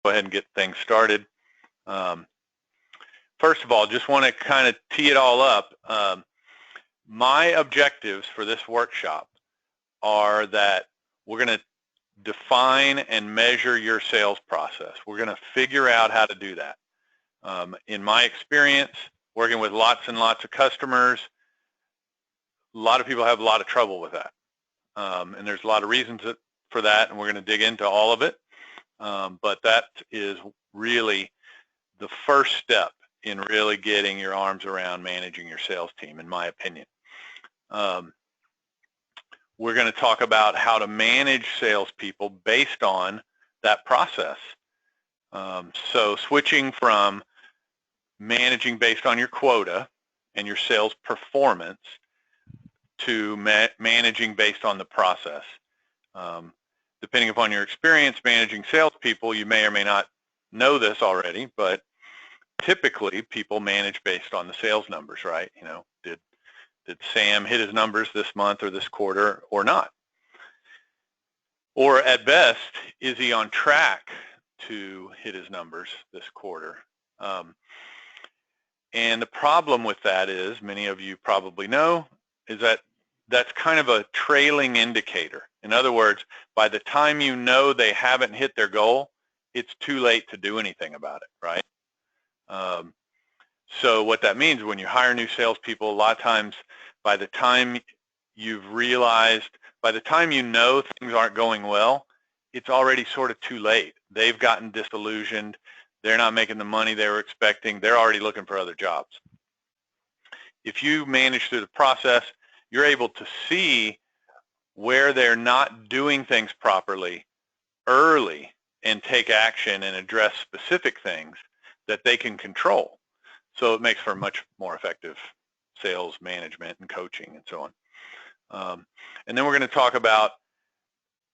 go ahead and get things started. First of all, just want to kind of tee it all up. My objectives for this workshop are that we're going to define and measure your sales process. We're going to figure out how to do that. In my experience, working with lots and lots of customers, a lot of people have a lot of trouble with that. And there's a lot of reasons for that, and we're going to dig into all of it. But that is really the first step in really getting your arms around managing your sales team, in my opinion. We're going to talk about how to manage salespeople based on that process. So switching from managing based on your quota and your sales performance to managing based on the process. Depending upon your experience managing salespeople, you may or may not know this already, but typically people manage based on the sales numbers, right? You know, did Sam hit his numbers this month or this quarter or not? Or at best, is he on track to hit his numbers this quarter? And the problem with that is, many of you probably know, is that that's kind of a trailing indicator. In other words, by the time you know they haven't hit their goal, it's too late to do anything about it, right? So what that means, when you hire new salespeople, a lot of times by the time you've realized, by the time you know things aren't going well, it's already sort of too late. They've gotten disillusioned. They're not making the money they were expecting. They're already looking for other jobs. If you manage through the process, you're able to see where they're not doing things properly early and take action and address specific things that they can control. So it makes for much more effective sales management and coaching and so on. And then we're going to talk about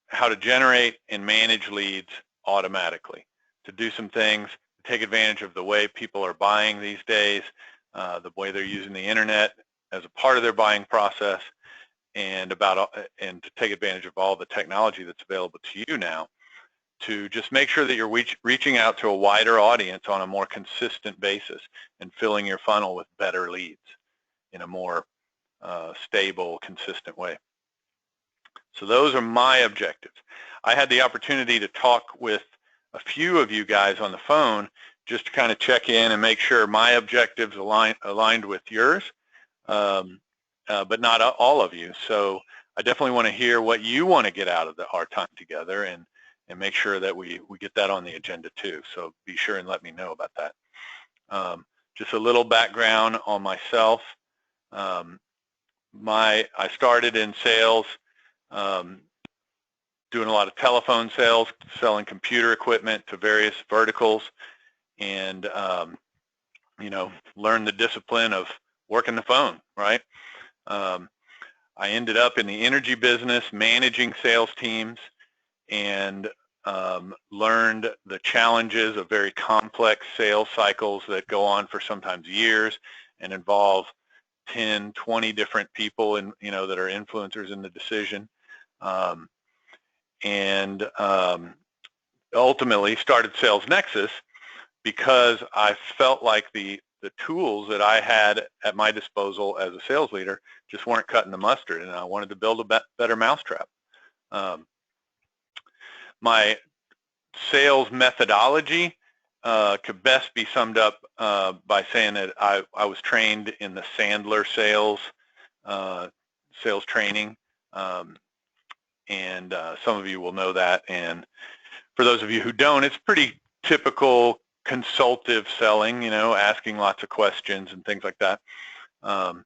how to generate and manage leads automatically, to do some things, to take advantage of the way people are buying these days, the way they're using the internet as a part of their buying process, and to take advantage of all the technology that's available to you now, to just make sure that you're reaching out to a wider audience on a more consistent basis and filling your funnel with better leads in a more stable, consistent way. So those are my objectives. I had the opportunity to talk with a few of you guys on the phone just to kind of check in and make sure my objectives aligned with yours, but not all of you. So I definitely want to hear what you want to get out of our time together, and make sure that we get that on the agenda too. So be sure and let me know about that. Just a little background on myself. I started in sales, doing a lot of telephone sales, selling computer equipment to various verticals, and you know, learned the discipline of working the phone, right? I ended up in the energy business managing sales teams, and learned the challenges of very complex sales cycles that go on for sometimes years and involve 10, 20 different people, and you know, that are influencers in the decision. And ultimately started Sales Nexus because I felt like the tools that I had at my disposal as a sales leader just weren't cutting the mustard, and I wanted to build a better mousetrap. My sales methodology could best be summed up by saying that I was trained in the Sandler sales training, and some of you will know that. And for those of you who don't, it's pretty typical consultative selling, you know, asking lots of questions and things like that. And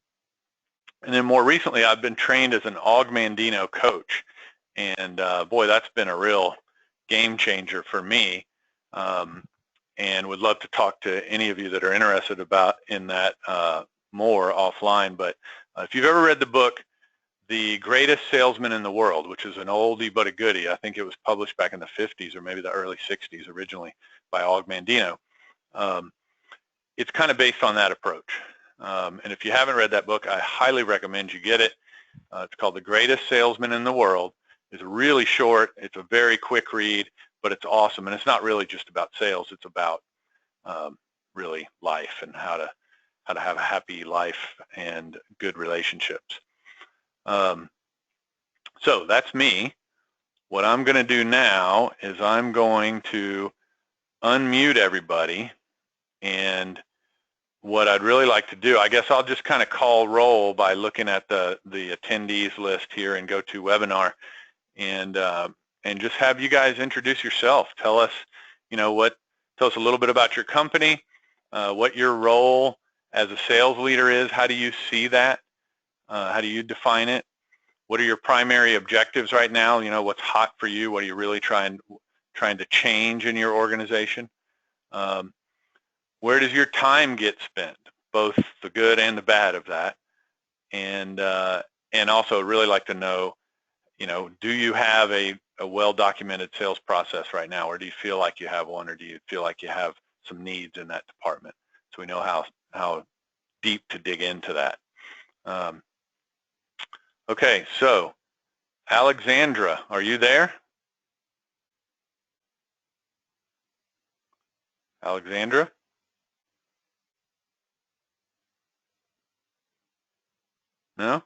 then more recently, I've been trained as an Augmandino coach, and boy, that's been a real game changer for me, and would love to talk to any of you that are interested in that more offline. But if you've ever read the book, The Greatest Salesman in the World, which is an oldie but a goodie, I think it was published back in the 50s or maybe the early 60s originally by Augmandino, it's kind of based on that approach. And if you haven't read that book, I highly recommend you get it. It's called The Greatest Salesman in the World. It's really short. It's a very quick read, but it's awesome. And it's not really just about sales. It's about really life and how to have a happy life and good relationships. So that's me. What I'm going to do now is I'm going to unmute everybody, and what I'd really like to do, I guess I'll just kind of call roll by looking at the attendees list here in GoToWebinar, and just have you guys introduce yourself. Tell us, tell us a little bit about your company, what your role as a sales leader is. How do you see that? How do you define it? What are your primary objectives right now? What's hot for you? What are you really trying to change in your organization? Where does your time get spent? Both the good and the bad of that. And also I'd really like to know, do you have a well-documented sales process right now, or do you feel like you have one, or do you feel like you have some needs in that department? So we know how deep to dig into that. Okay, so Alexandra, are you there? Alexandra? No?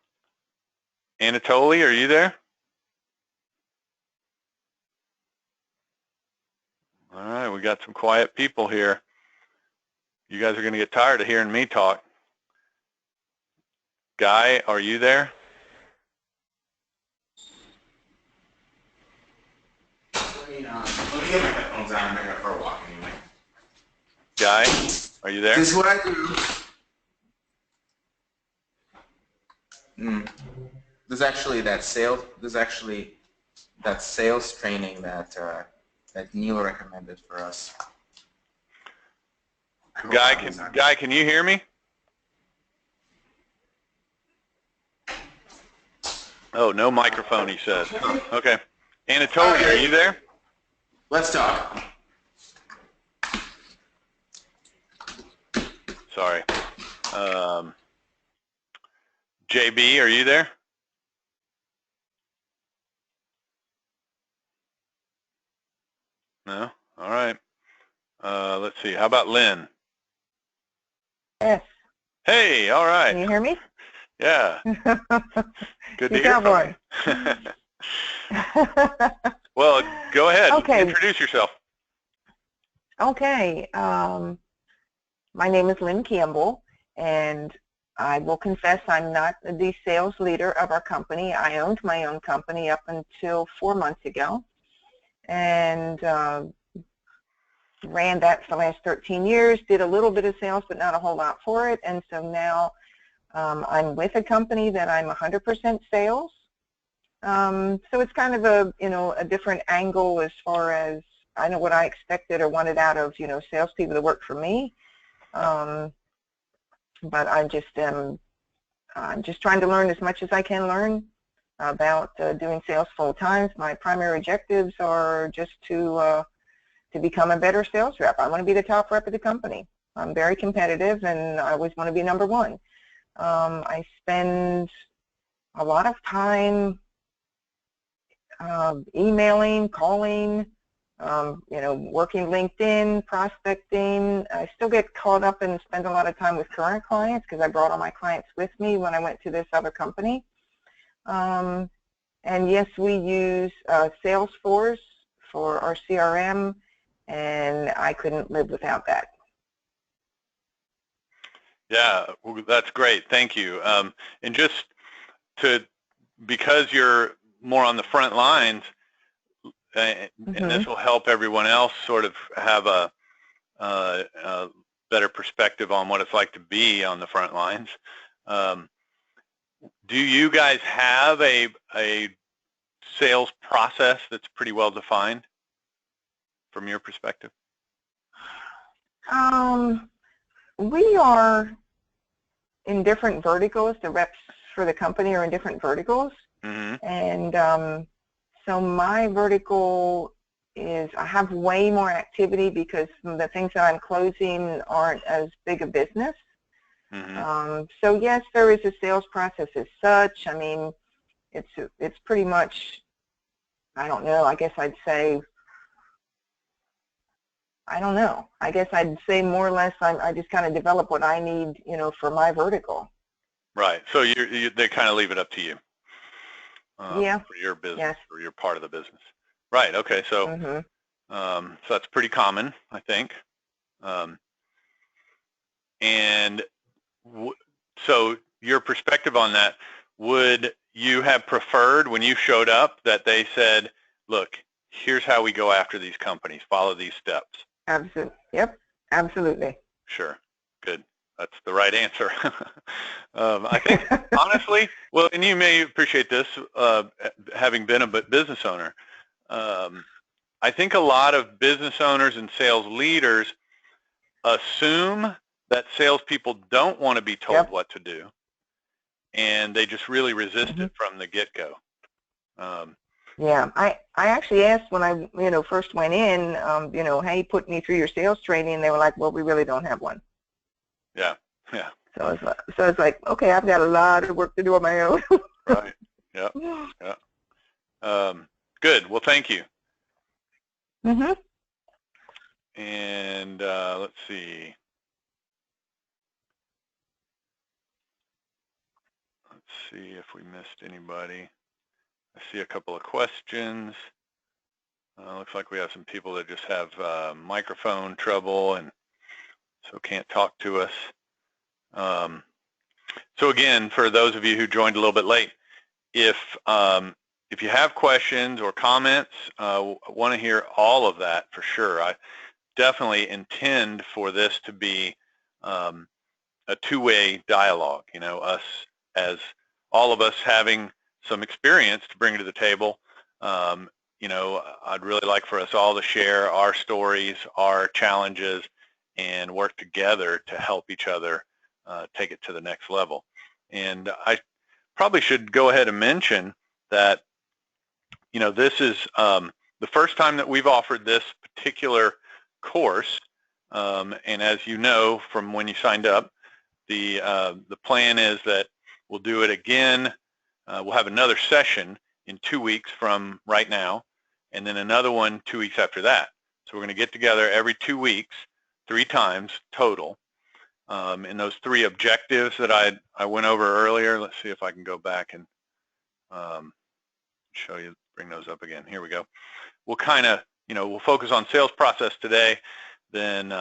Anatoly, are you there? All right, we got some quiet people here. You guys are going to get tired of hearing me talk. Guy, are you there? Let me get my headphones on. I'm going to go for a walk anyway. Guy, are you there? This is what I do. There's actually that sales training that Neil recommended for us. Guy, can you hear me? Oh, no microphone, he says. Okay. Anatoly, are you there? Let's talk. Sorry. JB, are you there? No? All right. Let's see. How about Lynn? Yes. Hey, all right. Can you hear me? Yeah. Good to hear from you. Well, go ahead. Okay. Introduce yourself. Okay. My name is Lynn Campbell, and I will confess I'm not the sales leader of our company. I owned my own company up until 4 months ago, and ran that for the last 13 years, did a little bit of sales, but not a whole lot for it, and so now I'm with a company that I'm 100% sales. So it's kind of a different angle as far as I know what I expected or wanted out of salespeople to work for me. But I'm just trying to learn as much as I can learn about doing sales full time. My primary objectives are just to become a better sales rep. I want to be the top rep of the company. I'm very competitive, and I always want to be number one. I spend a lot of time emailing, calling, working LinkedIn, prospecting. I still get caught up and spend a lot of time with current clients because I brought all my clients with me when I went to this other company. And yes, we use Salesforce for our CRM, and I couldn't live without that. Yeah, well, that's great. Thank you. And just because you're more on the front lines, and this will help everyone else sort of have a better perspective on what it's like to be on the front lines. Do you guys have a sales process that's pretty well defined from your perspective? We are in different verticals. The reps for the company are in different verticals. And so my vertical is I have way more activity because the things that I'm closing aren't as big a business. So yes, there is a sales process as such. I mean, it's pretty much, I don't know, I guess I'd say I don't know. I guess I'd say more or less I just kind of develop what I need, for my vertical. Right. So they kind of leave it up to you. Yeah. For your business, Yes. or your part of the business. Right. Okay. So, so that's pretty common, I think. And so your perspective on that, would you have preferred when you showed up that they said, look, here's how we go after these companies, follow these steps? Absolutely. Yep. Absolutely. Sure. Good. That's the right answer. I think, honestly, well, and you may appreciate this, having been a business owner, I think a lot of business owners and sales leaders assume that salespeople don't want to be told what to do, and they just really resist it from the get-go. Yeah, I actually asked when I first went in, hey, put me through your sales training, and they were like, well, we really don't have one. Yeah, yeah. So it's like, okay, I've got a lot of work to do on my own. Right. Yeah. Yeah. Good. Well, thank you. And let's see. Let's see if we missed anybody. I see a couple of questions. Looks like we have some people that just have microphone trouble and so can't talk to us. So again, for those of you who joined a little bit late, if you have questions or comments, I want to hear all of that for sure. I definitely intend for this to be a two-way dialogue. Us as all of us having some experience to bring to the table. I'd really like for us all to share our stories, our challenges, and work together to help each other take it to the next level. And I probably should go ahead and mention that, this is the first time that we've offered this particular course. And as you know from when you signed up, the plan is that we'll do it again. We'll have another session in 2 weeks from right now, and then another one 2 weeks after that. So we're going to get together every 2 weeks, 3 times total. And those 3 objectives that I went over earlier, let's see if I can go back and show you, bring those up again. Here we go. We'll kind of, we'll focus on sales process today. Then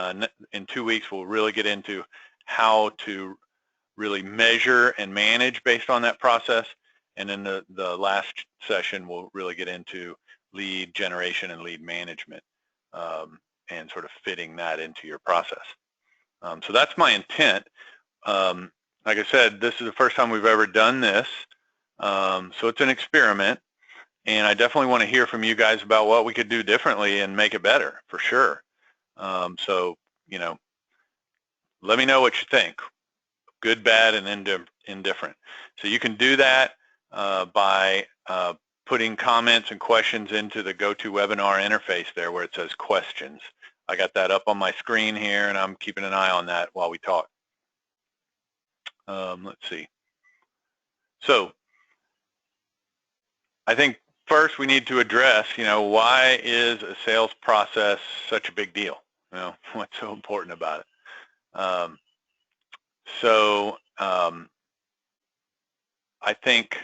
in 2 weeks, we'll really get into how to really measure and manage based on that process. And then the last session, we'll really get into lead generation and lead management and sort of fitting that into your process. So that's my intent. Like I said, this is the first time we've ever done this. So it's an experiment. And I definitely want to hear from you guys about what we could do differently and make it better, for sure. So, let me know what you think, good, bad, and indifferent. So you can do that by putting comments and questions into the GoToWebinar interface there where it says questions. I got that up on my screen here, and I'm keeping an eye on that while we talk. Let's see. So I think first we need to address, why is a sales process such a big deal? What's so important about it? I think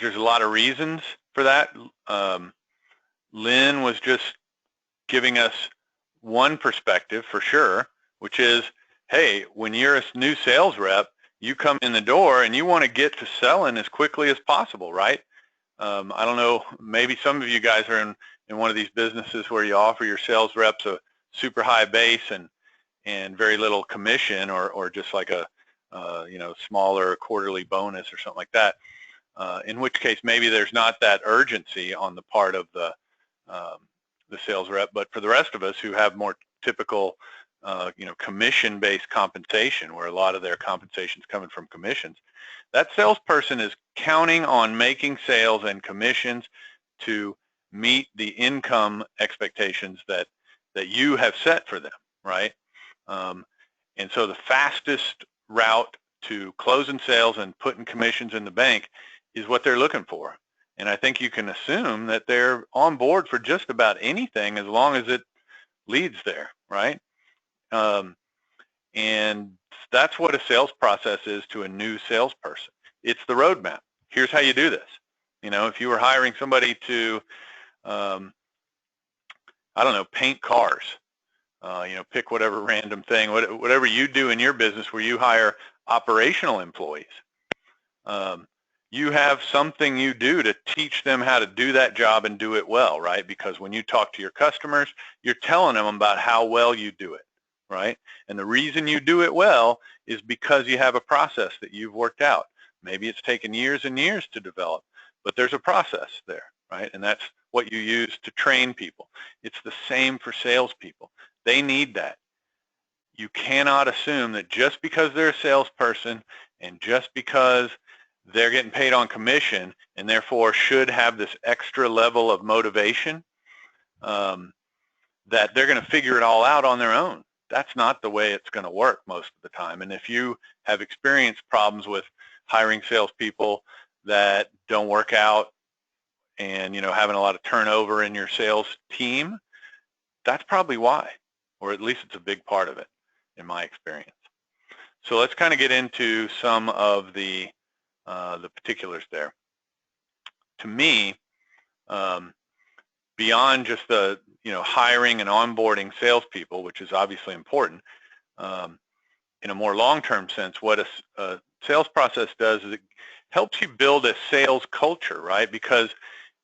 there's a lot of reasons for that. Lynn was just giving us one perspective for sure, which is, hey, when you're a new sales rep, you come in the door and you want to get to selling as quickly as possible, right? I don't know, maybe some of you guys are in one of these businesses where you offer your sales reps a super high base and very little commission, or just like a smaller quarterly bonus or something like that. In which case maybe there's not that urgency on the part of the sales rep, but for the rest of us who have more typical commission-based compensation, where a lot of their compensation is coming from commissions, that salesperson is counting on making sales and commissions to meet the income expectations that you have set for them, right? And so the fastest route to closing sales and putting commissions in the bank is what they're looking for. And I think you can assume that they're on board for just about anything as long as it leads there, right? And that's what a sales process is to a new salesperson. It's the roadmap. Here's how you do this. You know, if you were hiring somebody to, I don't know, paint cars, you know, pick whatever random thing, whatever you do in your business where you hire operational employees. You have something you do to teach them how to do that job and do it well, right? Because when you talk to your customers, you're telling them about how well you do it, right? And the reason you do it well is because you have a process that you've worked out. Maybe it's taken years and years to develop, but there's a process there, right? And that's what you use to train people. It's the same for salespeople. They need that. You cannot assume that just because they're a salesperson and just because they're getting paid on commission and therefore should have this extra level of motivation, that they're going to figure it all out on their own. That's not the way it's going to work most of the time. And if you have experienced problems with hiring salespeople that don't work out and, you know, having a lot of turnover in your sales team, that's probably why, or at least it's a big part of it in my experience. So let's kind of get into some of the particulars there. To me, beyond just the, you know, hiring and onboarding salespeople, which is obviously important, in a more long-term sense, what a sales process does is it helps you build a sales culture, right? Because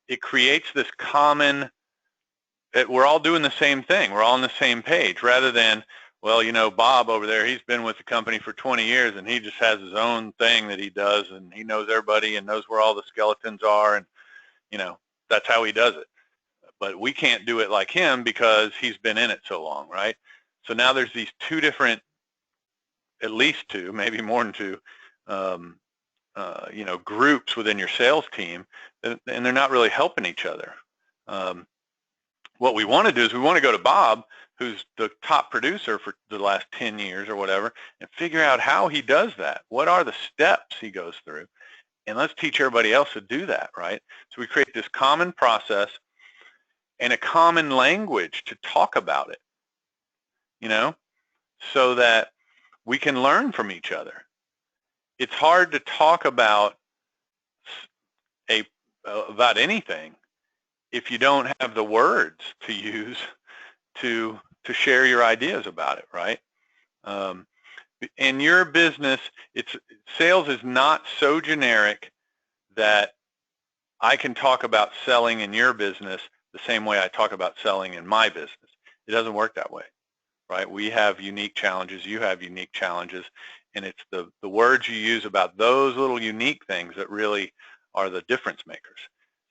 it creates this common, we're all doing the same thing. We're all on the same page rather than, well, you know, Bob over there, he's been with the company for 20 years and he just has his own thing that he does and he knows everybody and knows where all the skeletons are and, you know, that's how he does it. But we can't do it like him because he's been in it so long, right? So now there's these two different, at least two, maybe more than two, you know, groups within your sales team, and they're not really helping each other. What we want to do is we want to go to Bob, who's the top producer for the last 10 years or whatever, and figure out how he does that. What are the steps he goes through? And let's teach everybody else to do that, right? So we create this common process and a common language to talk about it, you know, so that we can learn from each other. It's hard to talk about anything if you don't have the words to use to share your ideas about it, right? In your business, sales is not so generic that I can talk about selling in your business the same way I talk about selling in my business. It doesn't work that way, right? We have unique challenges. You have unique challenges. And it's the words you use about those little unique things that really are the difference makers.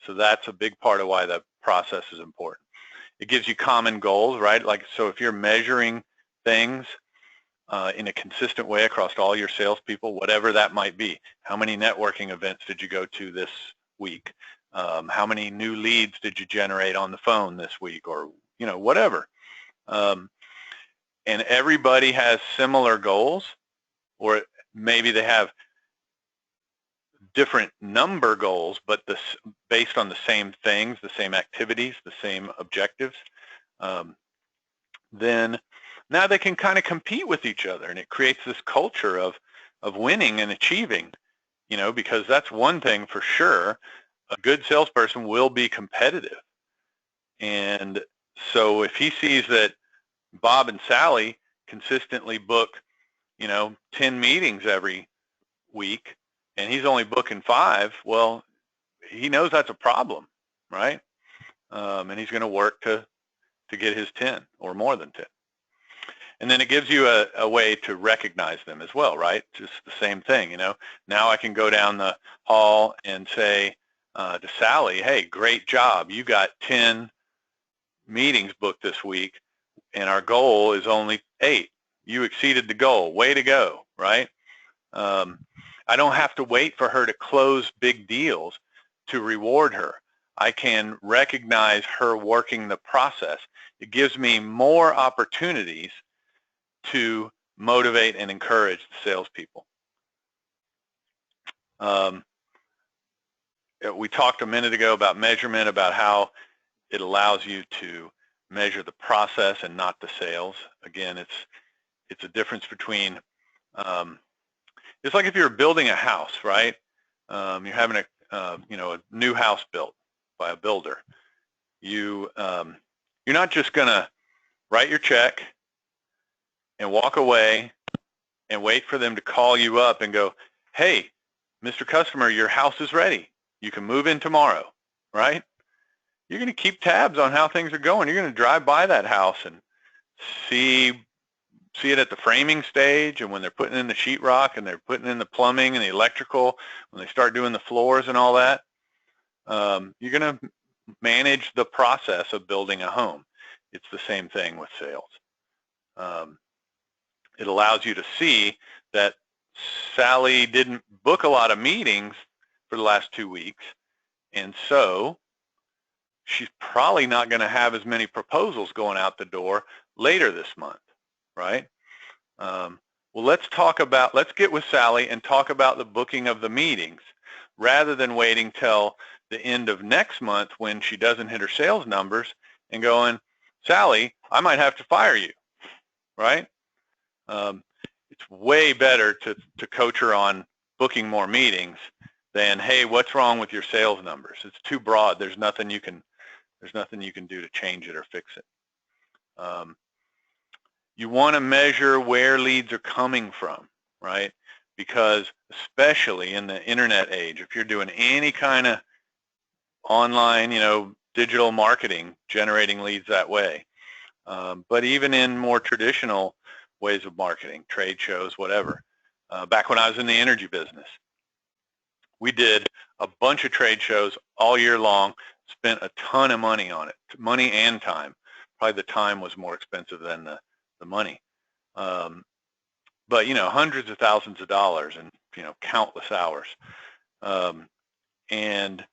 So that's a big part of why the process is important. It gives you common goals, right? Like, so if you're measuring things in a consistent way across all your salespeople, whatever that might be, how many networking events did you go to this week? How many new leads did you generate on the phone this week, or, you know, whatever. And everybody has similar goals, or maybe they have different number goals, but based on the same things, the same activities, the same objectives. Then now they can kind of compete with each other, and it creates this culture of winning and achieving, you know, because that's one thing for sure. A good salesperson will be competitive. And so if he sees that Bob and Sally consistently book, you know, 10 meetings every week, and he's only booking 5, well, he knows that's a problem, right? And he's going to work to get his 10 or more than 10. And then it gives you a way to recognize them as well, right? Just the same thing, you know. Now I can go down the hall and say to Sally, hey, great job. You got 10 meetings booked this week, and our goal is only 8. You exceeded the goal. Way to go, right? I don't have to wait for her to close big deals to reward her. I can recognize her working the process. It gives me more opportunities to motivate and encourage the salespeople. We talked a minute ago about measurement, about how it allows you to measure the process and not the sales. Again, it's a difference between, it's like if you're building a house, right? You're having a new house built by a builder. You're not just going to write your check and walk away and wait for them to call you up and go, hey, Mr. Customer, your house is ready. You can move in tomorrow, right? You're going to keep tabs on how things are going. You're going to drive by that house and see it at the framing stage, and when they're putting in the sheetrock and they're putting in the plumbing and the electrical, when they start doing the floors and all that. You're going to manage the process of building a home. It's the same thing with sales. It allows you to see that Sally didn't book a lot of meetings for the last 2 weeks, and so she's probably not going to have as many proposals going out the door later this month, right? Well, let's get with Sally and talk about the booking of the meetings rather than waiting till the end of next month when she doesn't hit her sales numbers and going, Sally, I might have to fire you, right? It's way better to coach her on booking more meetings than, hey, what's wrong with your sales numbers? It's too broad. There's nothing you can do to change it or fix it. You want to measure where leads are coming from, right? Because especially in the internet age, if you're doing any kind of online, digital marketing, generating leads that way, but even in more traditional ways of marketing, trade shows, whatever. Back when I was in the energy business, we did a bunch of trade shows all year long, spent a ton of money on it, money and time. Probably the time was more expensive than the money. But, hundreds of thousands of dollars and, countless hours. And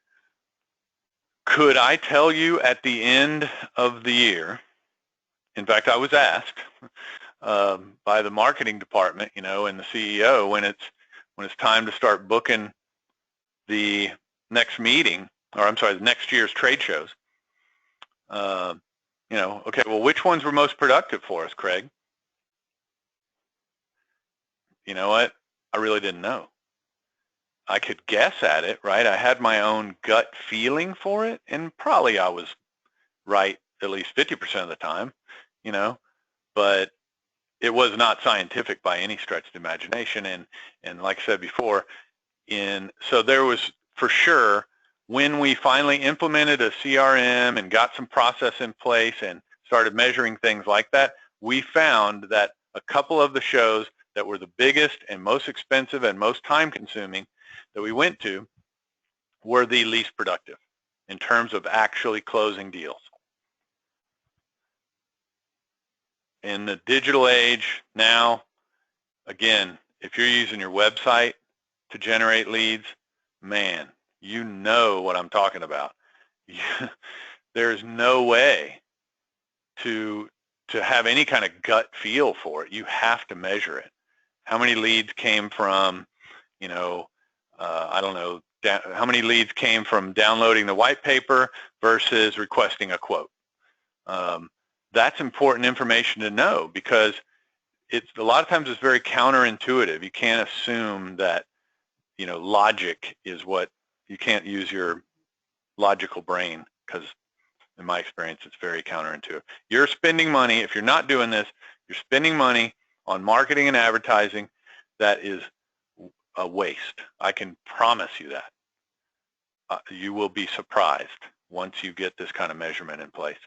could I tell you at the end of the year, in fact, I was asked by the marketing department, and the CEO when it's time to start booking the next meeting, or I'm sorry, the next year's trade shows. Okay, well, which ones were most productive for us, Craig? You know what? I really didn't know. I could guess at it, right? I had my own gut feeling for it, and probably I was right at least 50% of the time, but it was not scientific by any stretch of the imagination. And like I said before, so there was, for sure, when we finally implemented a CRM and got some process in place and started measuring things like that, we found that a couple of the shows that were the biggest and most expensive and most time-consuming that we went to were the least productive in terms of actually closing deals. In the digital age now, again, if you're using your website to generate leads, man, you know what I'm talking about. There's no way to have any kind of gut feel for it. You have to measure it. How many leads came from, I don't know, how many leads came from downloading the white paper versus requesting a quote? That's important information to know, because it's a lot of times it's very counterintuitive. You can't assume that, logic is what, you can't use your logical brain, because in my experience, it's very counterintuitive. You're spending money, if you're not doing this, you're spending money on marketing and advertising that is a waste. I can promise you that. You will be surprised once you get this kind of measurement in place.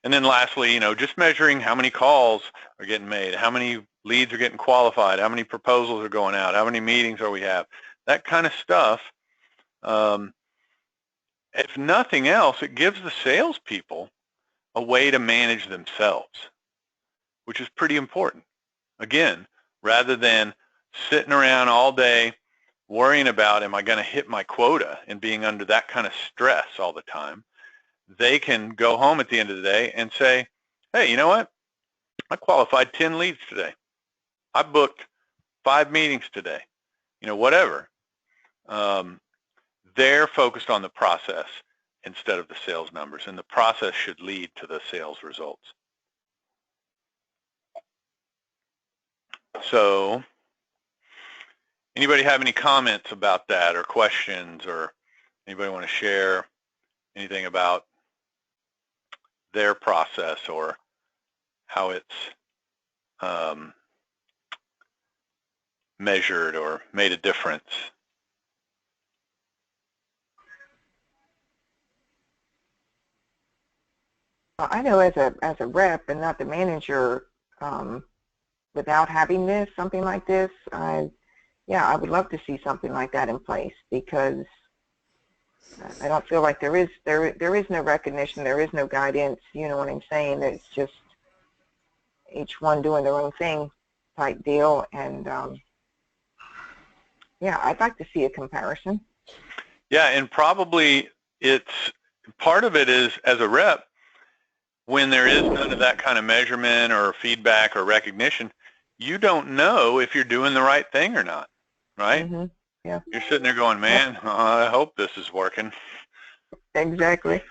And then lastly, just measuring how many calls are getting made, how many leads are getting qualified, how many proposals are going out, how many meetings are we have, that kind of stuff. If nothing else, it gives the salespeople a way to manage themselves, which is pretty important. Again, rather than sitting around all day worrying about, am I going to hit my quota, and being under that kind of stress all the time, they can go home at the end of the day and say, hey, you know what? I qualified 10 leads today. I booked 5 meetings today. Whatever. They're focused on the process. instead of the sales numbers, and the process should lead to the sales results. So anybody have any comments about that or questions, or anybody want to share anything about their process or how it's measured or made a difference? I know as a rep and not the manager, without having something like this, I would love to see something like that in place, because I don't feel like there is no recognition, there is no guidance. You know what I'm saying? It's just each one doing their own thing type deal, and I'd like to see a comparison. Yeah, and probably part of it is, as a rep, when there is none of that kind of measurement or feedback or recognition, you don't know if you're doing the right thing or not, right? Mm-hmm. Yeah. You're sitting there going, man, I hope this is working. Exactly.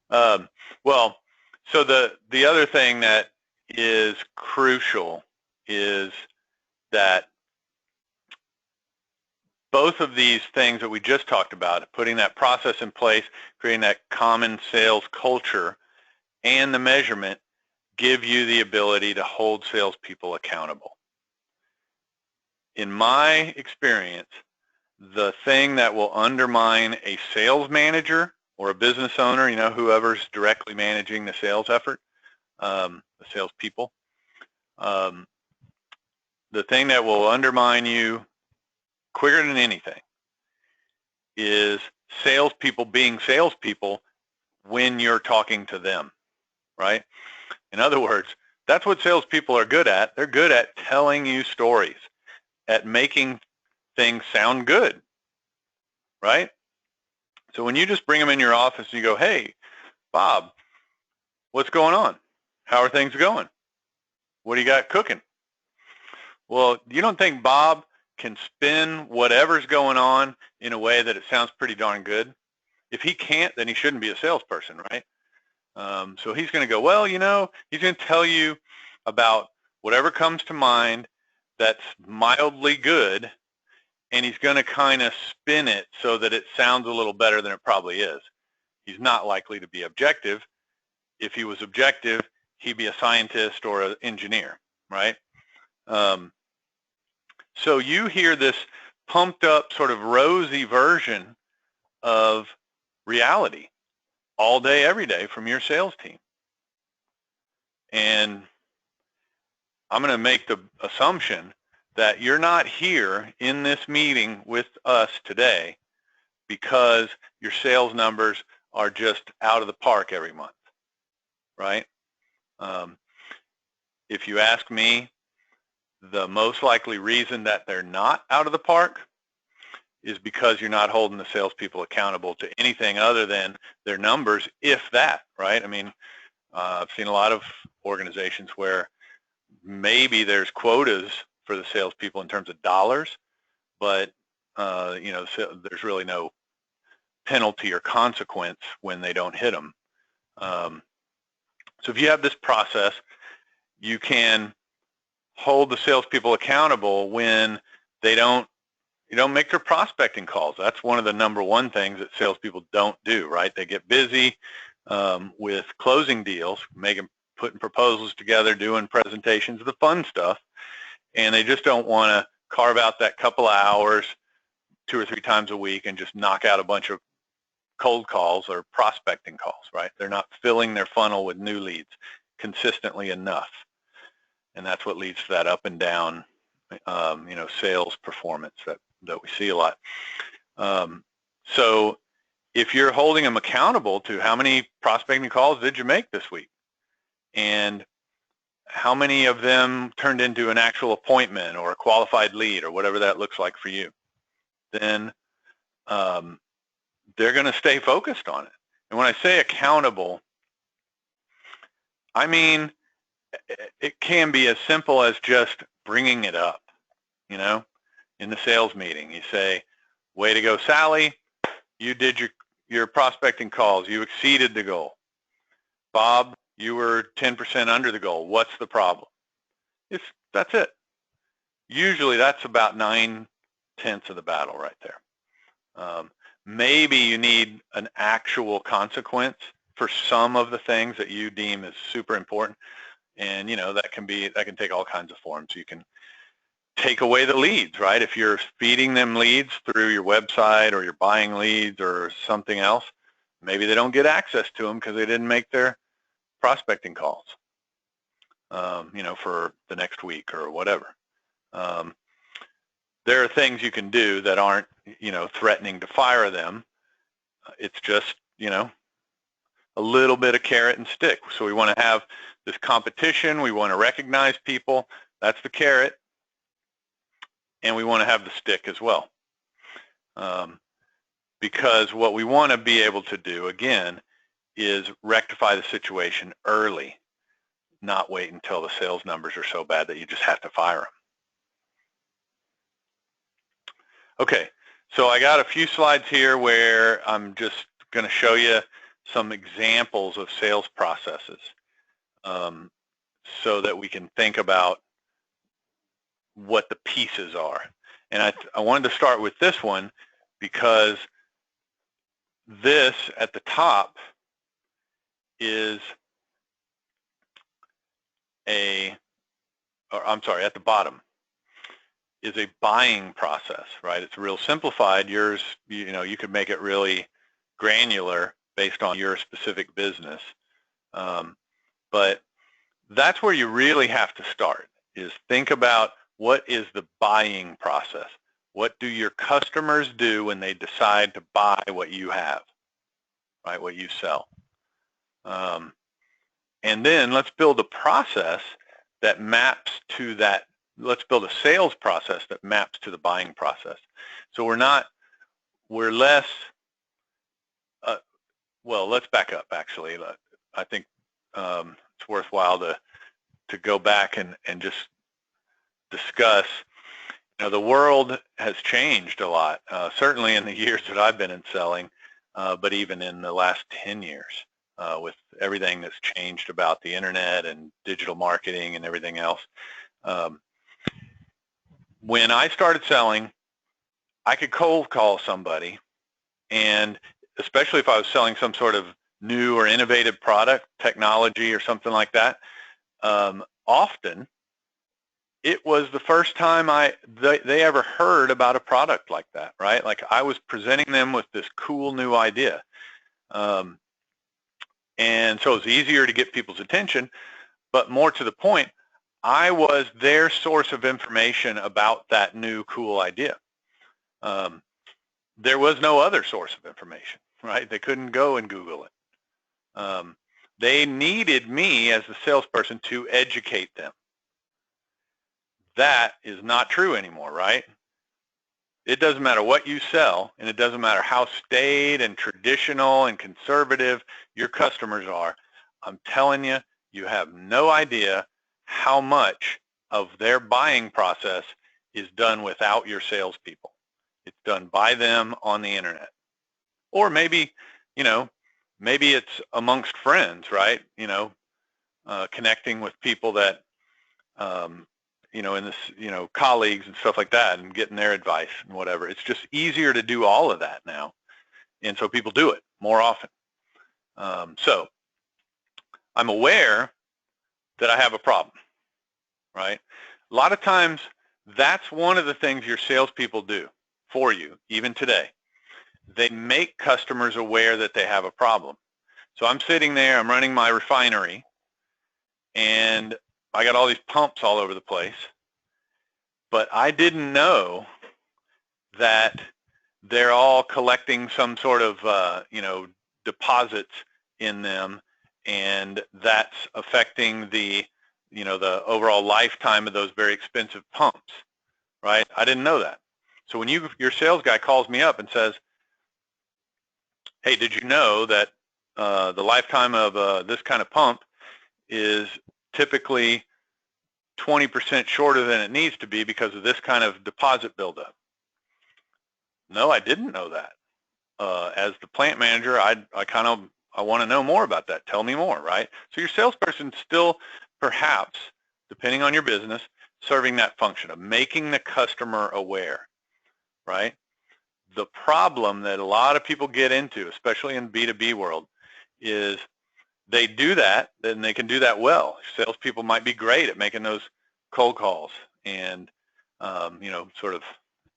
Well, so the other thing that is crucial is that both of these things that we just talked about, putting that process in place, creating that common sales culture, and the measurement, give you the ability to hold salespeople accountable. In my experience, the thing that will undermine a sales manager or a business owner, whoever's directly managing the sales effort, the salespeople, the thing that will undermine you quicker than anything is salespeople being salespeople when you're talking to them, right? In other words, that's what salespeople are good at. They're good at telling you stories, at making things sound good, right? So when you just bring them in your office and you go, hey, Bob, what's going on? How are things going? What do you got cooking? Well, you don't think Bob can spin whatever's going on in a way that it sounds pretty darn good? If he can't, then he shouldn't be a salesperson, right? So he's going to go, well, he's going to tell you about whatever comes to mind that's mildly good, and he's going to kind of spin it so that it sounds a little better than it probably is. He's not likely to be objective. If he was objective, he'd be a scientist or an engineer, right? So you hear this pumped up sort of rosy version of reality all day, every day from your sales team. And I'm going to make the assumption that you're not here in this meeting with us today because your sales numbers are just out of the park every month, right? If you ask me, the most likely reason that they're not out of the park is because you're not holding the salespeople accountable to anything other than their numbers, if that, right? I mean, I've seen a lot of organizations where maybe there's quotas for the salespeople in terms of dollars, but there's really no penalty or consequence when they don't hit them. So if you have this process, you can hold the salespeople accountable when they don't make their prospecting calls. That's one of the number one things that salespeople don't do, right? They get busy with closing deals, putting proposals together, doing presentations, the fun stuff, and they just don't want to carve out that couple of hours 2 or 3 times a week and just knock out a bunch of cold calls or prospecting calls, right? They're not filling their funnel with new leads consistently enough. And that's what leads to that up and down, sales performance that we see a lot. So if you're holding them accountable to how many prospecting calls did you make this week, and how many of them turned into an actual appointment or a qualified lead or whatever that looks like for you, then they're going to stay focused on it. And when I say accountable, I mean it can be as simple as just bringing it up, in the sales meeting. You say, Way to go, Sally. You did your prospecting calls. You exceeded the goal. Bob, you were 10% under the goal. What's the problem? That's it. Usually that's about 9/10 of the battle right there. Maybe you need an actual consequence for some of the things that you deem as super important. And, that can take all kinds of forms. You can take away the leads, right? If you're feeding them leads through your website or you're buying leads or something else, maybe they don't get access to them because they didn't make their prospecting calls, for the next week or whatever. There are things you can do that aren't, threatening to fire them. It's just, a little bit of carrot and stick. So we want to have this competition. We want to recognize people. That's the carrot. And we want to have the stick as well. Because what we want to be able to do, again, is rectify the situation early, not wait until the sales numbers are so bad that you just have to fire them. Okay, so I got a few slides here where I'm just going to show you some examples of sales processes so that we can think about what the pieces are. And I wanted to start with this one because this at the top is at the bottom is a buying process, right? It's real simplified. Yours, you could make it really granular based on your specific business. But that's where you really have to start, is think about what is the buying process. What do your customers do when they decide to buy what you have, right, what you sell? And then let's build a process that maps to that. Let's build a sales process that maps to the buying process. So we're less, well, let's back up, actually. I think it's worthwhile to go back and just discuss. The world has changed a lot, certainly in the years that I've been in selling, but even in the last 10 years with everything that's changed about the internet and digital marketing and everything else. When I started selling, I could cold call somebody, and especially if I was selling some sort of new or innovative product, technology or something like that, often it was the first time they ever heard about a product like that, right? Like I was presenting them with this cool new idea. And so it was easier to get people's attention, but more to the point, I was their source of information about that new cool idea. There was no other source of information, right? They couldn't go and Google it. They needed me as the salesperson to educate them. That is not true anymore, right? It doesn't matter what you sell, and it doesn't matter how staid and traditional and conservative your customers are. I'm telling you, you have no idea how much of their buying process is done without your salespeople. It's done by them on the internet. Or maybe, maybe it's amongst friends, right? Connecting with people that, in this, colleagues and stuff like that, and getting their advice and whatever. It's just easier to do all of that now. And so people do it more often. So I'm aware that I have a problem, right? A lot of times that's one of the things your salespeople do for you, even today. They make customers aware that they have a problem. So I'm sitting there, I'm running my refinery, and I got all these pumps all over the place, but I didn't know that they're all collecting some sort of, deposits in them, and that's affecting the overall lifetime of those very expensive pumps, right? I didn't know that. So when your sales guy calls me up and says, hey, did you know that the lifetime of this kind of pump is typically 20% shorter than it needs to be because of this kind of deposit buildup? no, I didn't know that. As the plant manager, I want to know more about that. Tell me more, right? So your salesperson's still perhaps, depending on your business, serving that function of making the customer aware, right? The problem that a lot of people get into, especially in B2B world, is they do that, then they can do that well. Salespeople might be great at making those cold calls and, sort of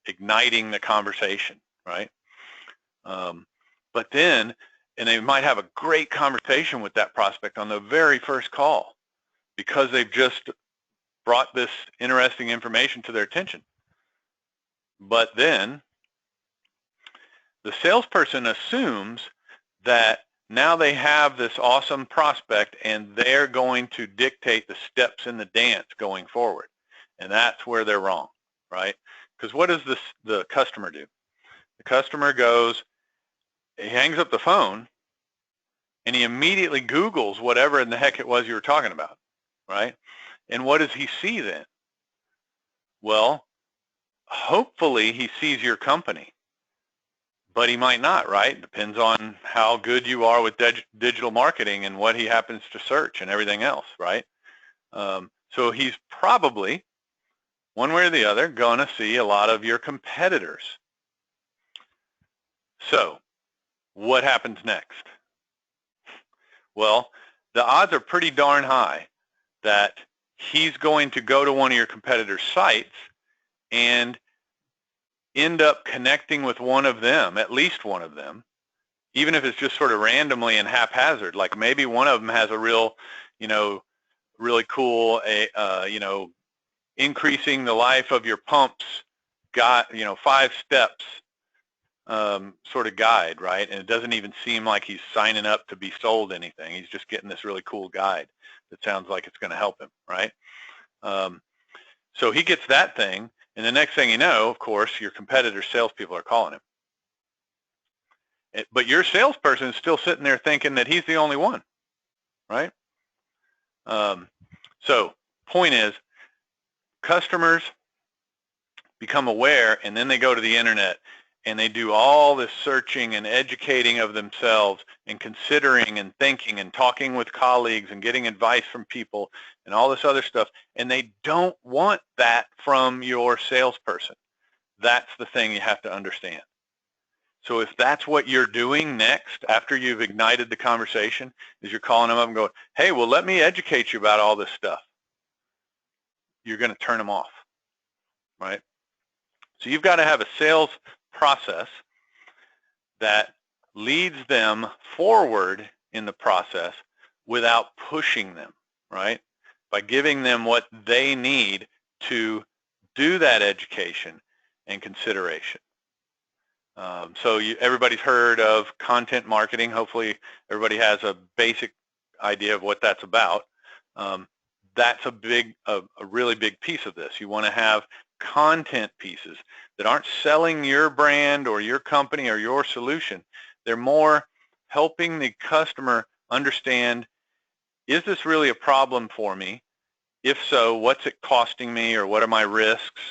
igniting the conversation, right? But then, and they might have a great conversation with that prospect on the very first call because they've just brought this interesting information to their attention. But then the salesperson assumes that now they have this awesome prospect and they're going to dictate the steps in the dance going forward. And that's where they're wrong, right? Because what does the customer do? The customer goes, he hangs up the phone and he immediately Googles whatever in the heck it was you were talking about, right? And what does he see then? Well, hopefully he sees your company, but he might not, right? Depends on how good you are with digital marketing and what he happens to search and everything else, right? So he's probably, one way or the other, going to see a lot of your competitors. So what happens next? Well, the odds are pretty darn high that he's going to go to one of your competitors' sites and end up connecting with one of them, at least one of them, even if it's just sort of randomly and haphazard. Like maybe one of them has a real, really cool, increasing the life of your pumps, 5 steps sort of guide, right? And it doesn't even seem like he's signing up to be sold anything. He's just getting this really cool guide that sounds like it's going to help him, right? So he gets that thing, and the next thing you know, of course, your competitor's salespeople are calling him. But your salesperson is still sitting there thinking that he's the only one, right? So point is, customers become aware, and then they go to the internet, and they do all this searching and educating of themselves and considering and thinking and talking with colleagues and getting advice from people and all this other stuff, and they don't want that from your salesperson. That's the thing you have to understand. So if that's what you're doing next after you've ignited the conversation, is you're calling them up and going, hey, well, let me educate you about all this stuff, you're going to turn them off, right? So you've got to have a sales process that leads them forward in the process without pushing them, right? By giving them what they need to do that education and consideration. So everybody's heard of content marketing. Hopefully everybody has a basic idea of what that's about. That's a really big piece of this. You want to have content pieces that aren't selling your brand or your company or your solution. They're more helping the customer understand, is this really a problem for me? If so, what's it costing me, or what are my risks?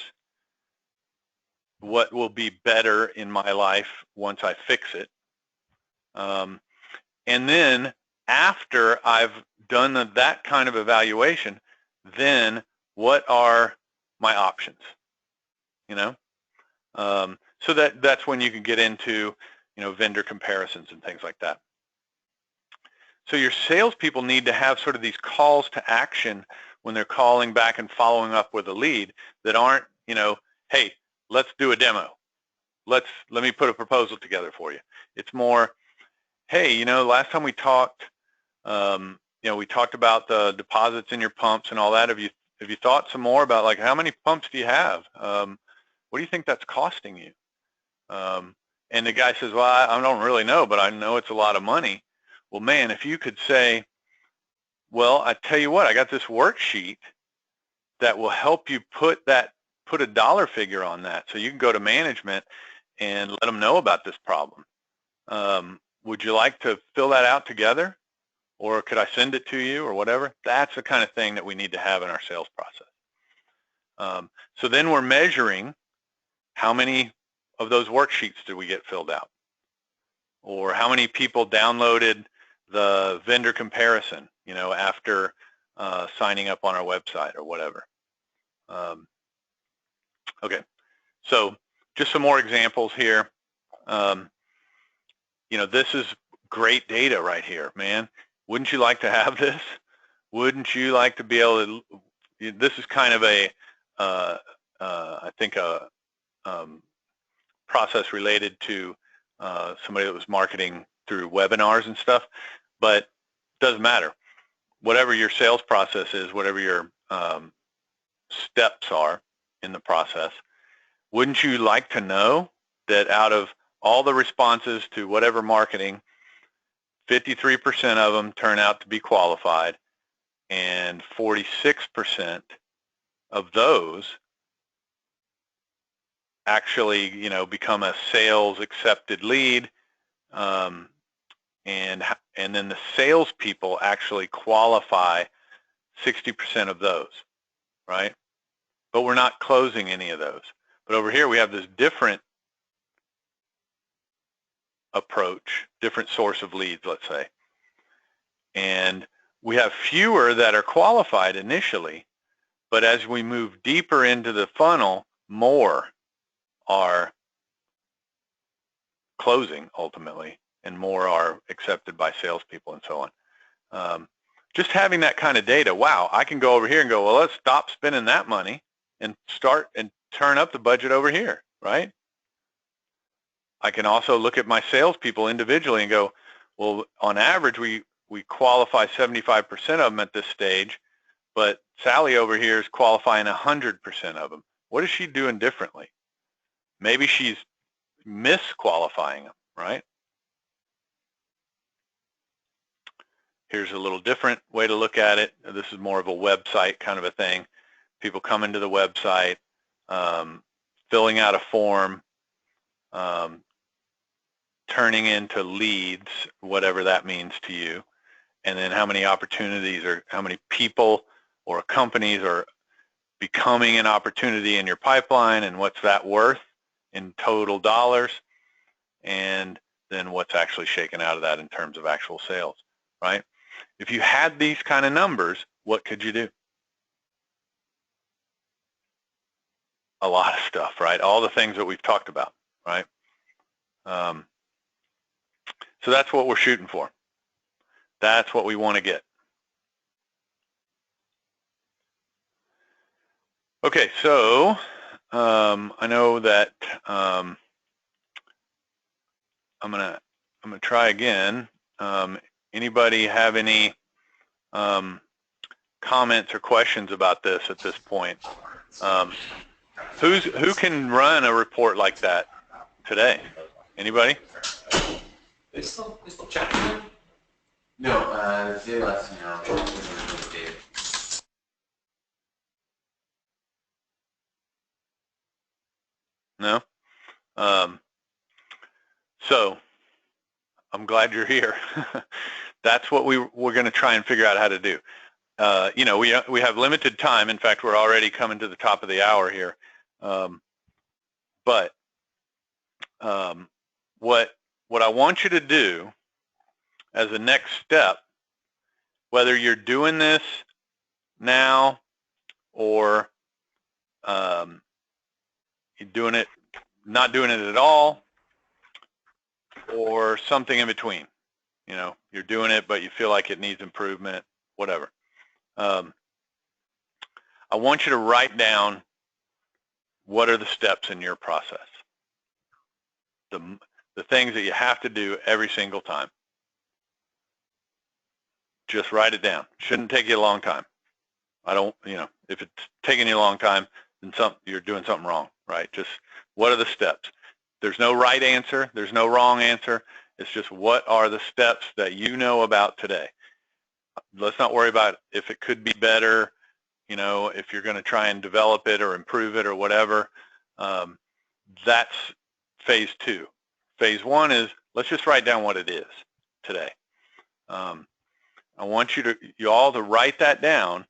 What will be better in my life once I fix it? And then after I've done that kind of evaluation, then what are my options? So that's when you can get into, vendor comparisons and things like that. So your salespeople need to have sort of these calls to action when they're calling back and following up with a lead that aren't, hey, let's do a demo. Let me put a proposal together for you. It's more, hey, last time we talked, we talked about the deposits in your pumps and all that. Have you thought some more about, like, how many pumps do you have? What do you think that's costing you? And the guy says, well, I don't really know, but I know it's a lot of money. Well, man, if you could say, well, I tell you what, I got this worksheet that will help you put a dollar figure on that, so you can go to management and let them know about this problem. Would you like to fill that out together, or could I send it to you, or whatever? That's the kind of thing that we need to have in our sales process. So then we're measuring how many of those worksheets did we get filled out? Or how many people downloaded the vendor comparison, after signing up on our website or whatever? Okay, so just some more examples here. This is great data right here, man. Wouldn't you like to have this? Wouldn't you like to be able to? This is kind of a, I think, a process related to somebody that was marketing through webinars and stuff, but it doesn't matter. Whatever your sales process is, whatever your steps are in the process, wouldn't you like to know that out of all the responses to whatever marketing, 53% of them turn out to be qualified, and 46% of those actually, become a sales accepted lead, and then the salespeople actually qualify 60% of those, right? But we're not closing any of those. But over here we have this different approach, different source of leads, let's say. And we have fewer that are qualified initially, but as we move deeper into the funnel, more are closing ultimately, and more are accepted by salespeople and so on. Just having that kind of data, wow, I can go over here and go, well, let's stop spending that money and start and turn up the budget over here, right? I can also look at my salespeople individually and go, well, on average, we qualify 75% of them at this stage, but Sally over here is qualifying 100% of them. What is she doing differently? Maybe she's misqualifying them, right? Here's a little different way to look at it. This is more of a website kind of a thing. People come into the website, filling out a form, turning into leads, whatever that means to you, and then how many opportunities or how many people or companies are becoming an opportunity in your pipeline, and what's that worth in total dollars, and then what's actually shaken out of that in terms of actual sales, right? If you had these kind of numbers, what could you do? A lot of stuff, right? All the things that we've talked about, right? So that's what we're shooting for. That's what we want to get. Okay, so I know that I'm gonna try again. Anybody have any comments or questions about this at this point? Who can run a report like that today? Anybody? They still chatting? No, they left now. No? So I'm glad you're here. That's what we're going to try and figure out how to do. We have limited time. In fact, we're already coming to the top of the hour here. But what I want you to do as a next step, whether you're doing this now or you're doing it, not doing it at all, or something in between. You're doing it, but you feel like it needs improvement, whatever. I want you to write down what are the steps in your process, the things that you have to do every single time. Just write it down. Shouldn't take you a long time. If it's taking you a long time, then you're doing something wrong, right? Just what are the steps? There's no right answer. There's no wrong answer. It's just what are the steps that you know about today. Let's not worry about if it could be better, if you're going to try and develop it or improve it or whatever. That's phase 2. Phase 1 is let's just write down what it is today. I want you all to write that down,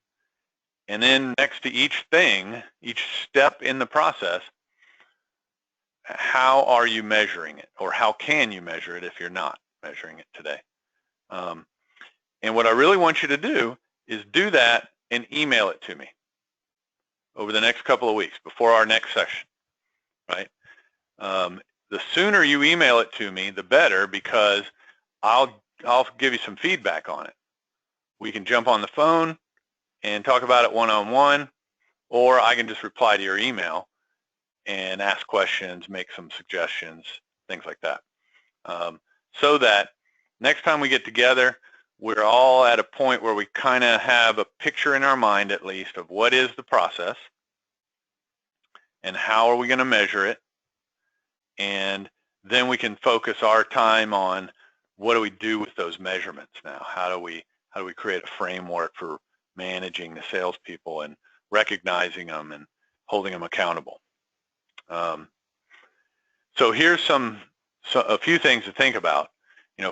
and then next to each thing, each step in the process, how are you measuring it, or how can you measure it if you're not measuring it today? And what I really want you to do is do that and email it to me over the next couple of weeks before our next session, right? The sooner you email it to me, the better, because I'll give you some feedback on it. We can jump on the phone and talk about it one-on-one, or I can just reply to your email and ask questions, make some suggestions, things like that. So that next time we get together, we're all at a point where we kind of have a picture in our mind, at least, of what is the process and how are we going to measure it. And then we can focus our time on what do we do with those measurements now? How do we create a framework for managing the salespeople and recognizing them and holding them accountable? So here's a few things to think about.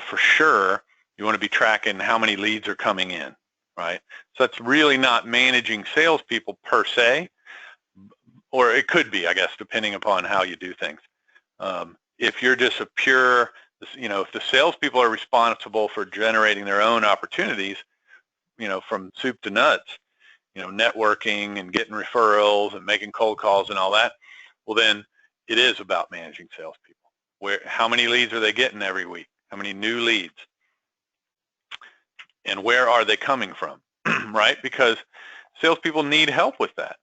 For sure, you want to be tracking how many leads are coming in, right? So that's really not managing salespeople per se, or it could be, I guess, depending upon how you do things. If you're just a pure, if the salespeople are responsible for generating their own opportunities, from soup to nuts, networking and getting referrals and making cold calls and all that, well, then it is about managing salespeople. How many leads are they getting every week? How many new leads? And where are they coming from, right? Because salespeople need help with that.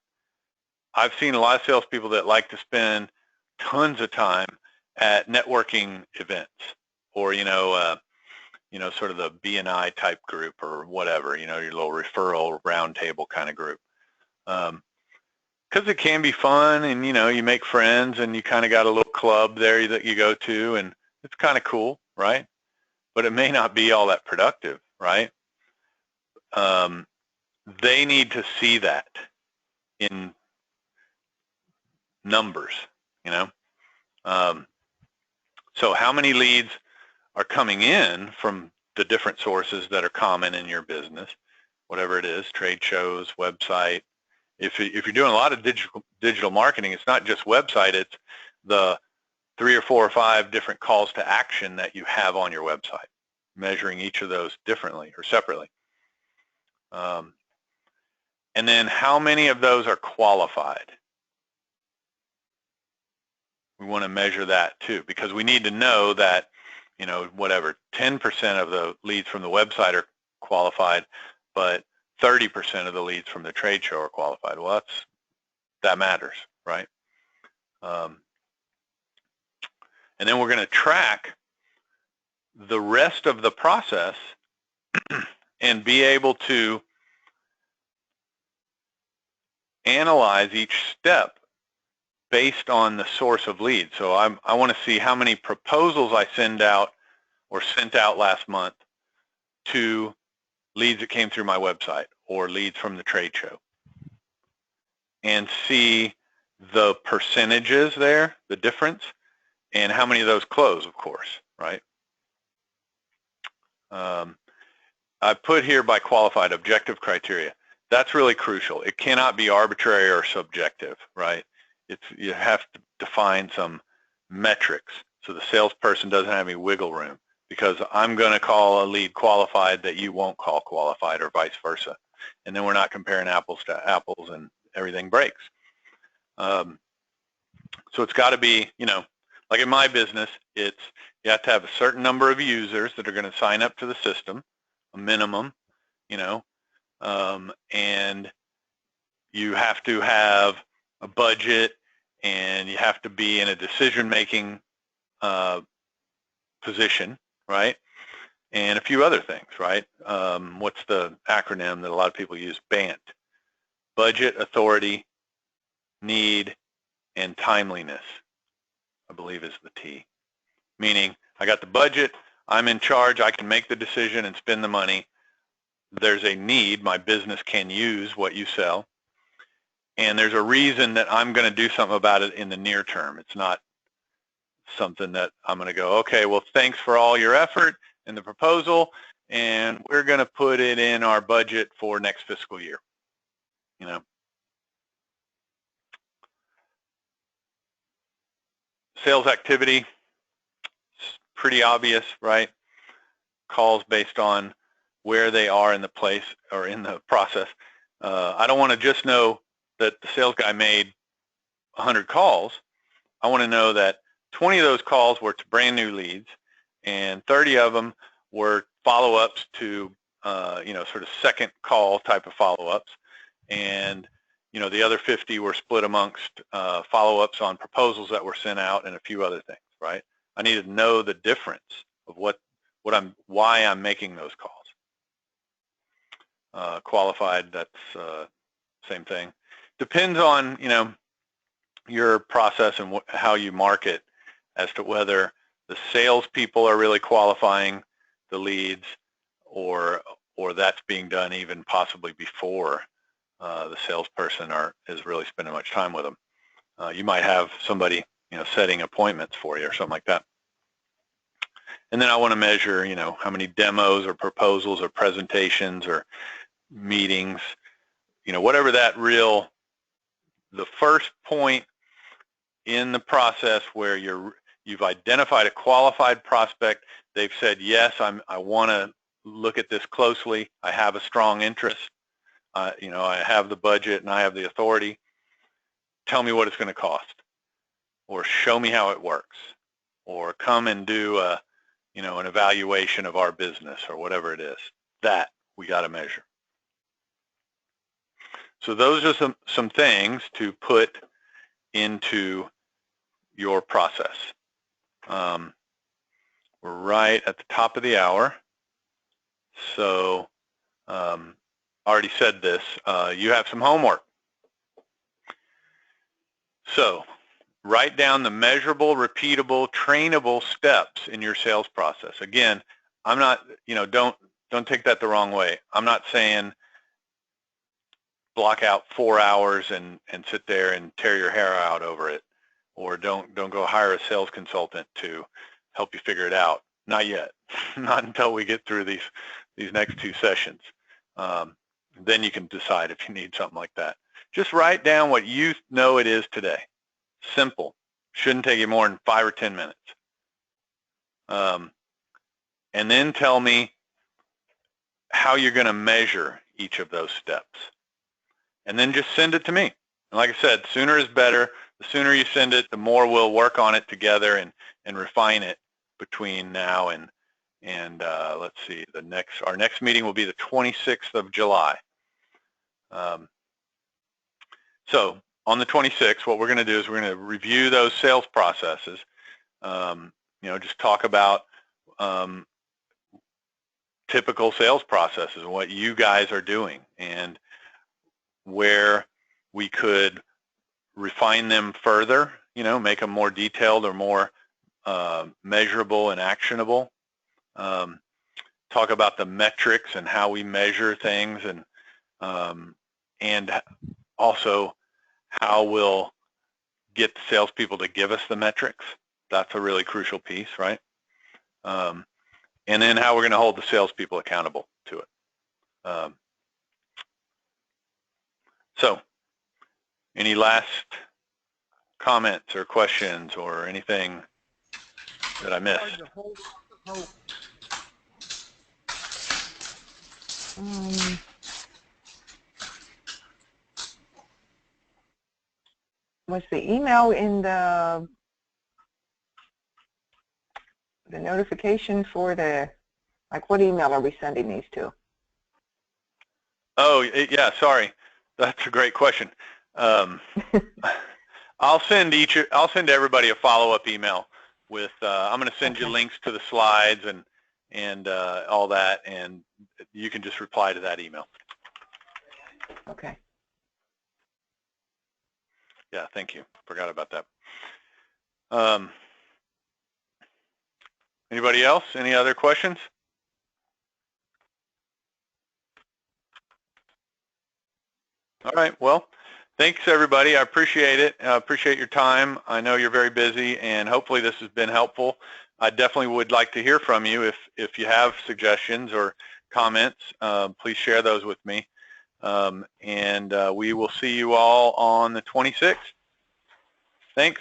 I've seen a lot of salespeople that like to spend tons of time at networking events, or sort of the B&I type group or whatever, your little referral roundtable kind of group, because it can be fun, and you make friends, and you kind of got a little club there that you go to, and it's kind of cool, right? But it may not be all that productive, right? They need to see that in numbers, So how many leads are coming in from the different sources that are common in your business, whatever it is, trade shows, website. If you're doing a lot of digital marketing, it's not just website, it's the 3 or 4 or 5 different calls to action that you have on your website, measuring each of those differently or separately. And then how many of those are qualified? We want to measure that too, because we need to know that, 10% of the leads from the website are qualified, but 30% of the leads from the trade show are qualified. Well, that matters, right? And then we're going to track the rest of the process and be able to analyze each step based on the source of leads. So I want to see how many proposals I sent out last month to leads that came through my website or leads from the trade show, and see the percentages there, the difference, and how many of those close, of course, right? I put here by qualified objective criteria. That's really crucial. It cannot be arbitrary or subjective, right? You have to define some metrics so the salesperson doesn't have any wiggle room, because I'm going to call a lead qualified that you won't call qualified, or vice versa. And then we're not comparing apples to apples and everything breaks. So it's got to be, like in my business, you have to have a certain number of users that are going to sign up to the system, a minimum, and you have to have a budget, and you have to be in a decision-making position, right? And a few other things, right? What's the acronym that a lot of people use? BANT. Budget, authority, need, and timeliness, I believe is the T. Meaning, I got the budget, I'm in charge, I can make the decision and spend the money. There's a need, my business can use what you sell. And there's a reason that I'm going to do something about it in the near term. It's not something that I'm going to go, okay, well, thanks for all your effort in the proposal, and we're going to put it in our budget for next fiscal year. sales activity, it's pretty obvious, right? Calls based on where they are in the place or in the process. I don't want to just know that the sales guy made 100 calls. I want to know that 20 of those calls were to brand new leads, and 30 of them were follow-ups to, sort of second call type of follow-ups, and the other 50 were split amongst follow-ups on proposals that were sent out and a few other things, right? I need to know the difference of why I'm making those calls. Qualified, that's same thing. Depends on your process and how you market as to whether the salespeople are really qualifying the leads, or that's being done even possibly before the salesperson is really spending much time with them. You might have somebody setting appointments for you or something like that. And then I want to measure how many demos or proposals or presentations or meetings, whatever the first point in the process where you've identified a qualified prospect. They've said, yes, I want to look at this closely. I have a strong interest. I have the budget and I have the authority. Tell me what it's going to cost, or show me how it works, or come and do an evaluation of our business, or whatever it is. That we got to measure. So those are some things to put into your process. We're right at the top of the hour. So I already said this. You have some homework. So write down the measurable, repeatable, trainable steps in your sales process. Again, I'm not, don't take that the wrong way. I'm not saying block out 4 hours and sit there and tear your hair out over it, or don't go hire a sales consultant to help you figure it out. Not yet. Not until we get through these next 2 sessions. Then you can decide if you need something like that. Just write down what you know it is today. Simple. Shouldn't take you more than 5 or 10 minutes. And then tell me how you're going to measure each of those steps. And then just send it to me. And like I said, sooner is better. The sooner you send it, the more we'll work on it together and refine it between now and let's see, our next meeting will be the 26th of July. So on the 26th, what we're going to do is we're going to review those sales processes. Just talk about typical sales processes and what you guys are doing, and where we could refine them further, make them more detailed or more measurable and actionable. Talk about the metrics and how we measure things, and also how we'll get the salespeople to give us the metrics. That's a really crucial piece, right? And then how we're going to hold the salespeople accountable to it. So, any last comments or questions or anything that I missed? Was the email in the notification for what email are we sending these to? Oh, yeah, sorry. That's a great question. I'll send everybody a follow-up email with, I'm going to send you links to the slides and all that, and you can just reply to that email. Okay. Yeah, thank you. Forgot about that. Anybody else? Any other questions? All right. Well, thanks, everybody. I appreciate it. I appreciate your time. I know you're very busy, and hopefully this has been helpful. I definitely would like to hear from you. If you have suggestions or comments, please share those with me. And we will see you all on the 26th. Thanks.